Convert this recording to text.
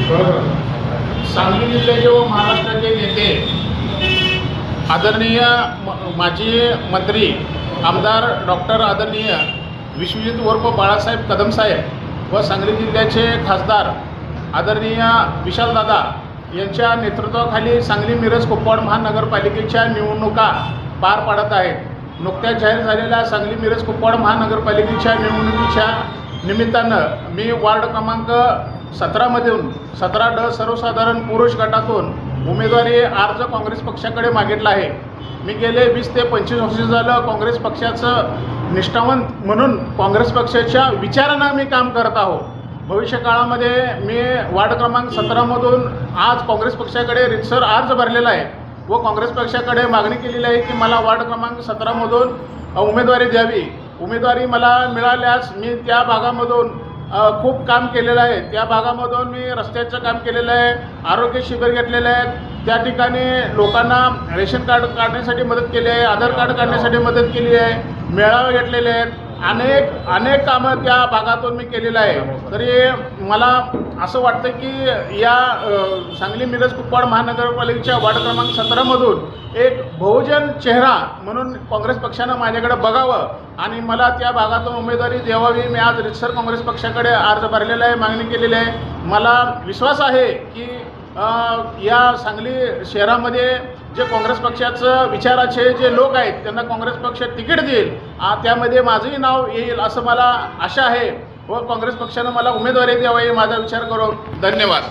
सांगली जिल्ह्याचे व महाराष्ट्राचे नेते आदरणीय माजी मंत्री आमदार डॉक्टर आदरणीय विश्वजित उर्फ बाळासाहेब कदम साहेब व सांगली जिल्ह्याचे खासदार आदरणीय विशालदादा यांच्या नेतृत्वाखाली सांगली मिरज कुपवाड महानगरपालिकेच्या निवडणुका पार पाडत आहेत। नुकत्याच जाहीर झालेल्या सांगली मिरज कुपवाड महानगरपालिकेच्या निवडणुकीच्या निमित्तानं मी वार्ड क्रमांक 17मधून 17D सर्वसाधारण पुरुष गटातून उमेदवारी अर्ज काँग्रेस पक्षाकडे मागितला आहे। मी गेले 20 ते 25 वर्ष झालं काँग्रेस पक्षाचं निष्ठावंत म्हणून काँग्रेस पक्षाच्या विचारानं मी काम करत आहो। भविष्यकाळामध्ये मी वार्ड क्रमांक 17मधून आज काँग्रेस पक्षाकडे रितसर अर्ज भरलेला आहे व काँग्रेस पक्षाकडे मागणी केलेली आहे की मला वार्ड क्रमांक 17मधून उमेदवारी द्यावी। उमेदवारी मला मिळाल्यास मी त्या भागामधून खूप काम केलेलं आहे। त्या भागामधून मी रस्त्याचं काम केलेलं आहे, आरोग्य शिबिर घेतलेले आहेत, त्या ठिकाणी लोकांना रेशन कार्ड काढण्यासाठी मदत केली आहे, आधार कार्ड काढण्यासाठी मदत केली आहे, मेळावे घेतलेले आहेत, अनेक कामं त्या भागातून मी केलेलं आहे। तरी मला असं वाटतं की या सांगली मिरज कुपवाड महानगरपालिकेच्या वार्ड क्रमांक 17मधून एक बहुजन चेहरा म्हणून काँग्रेस पक्षानं माझ्याकडे बघावं आणि मला त्या भागातून उमेदवारी द्यावी। मी आज रितसर काँग्रेस पक्षाकडे अर्ज भरलेला आहे, मागणी केलेली आहे। मला विश्वास आहे की या सांगली शहरामध्ये जे काँग्रेस पक्षाचं विचाराचे जे लोक आहेत त्यांना काँग्रेस पक्ष तिकीट देईल, त्यामध्ये माझंही नाव येईल असं मला आशा आहे व काँग्रेस पक्षानं मला उमेदवारी द्यावी माझा विचार करून। धन्यवाद।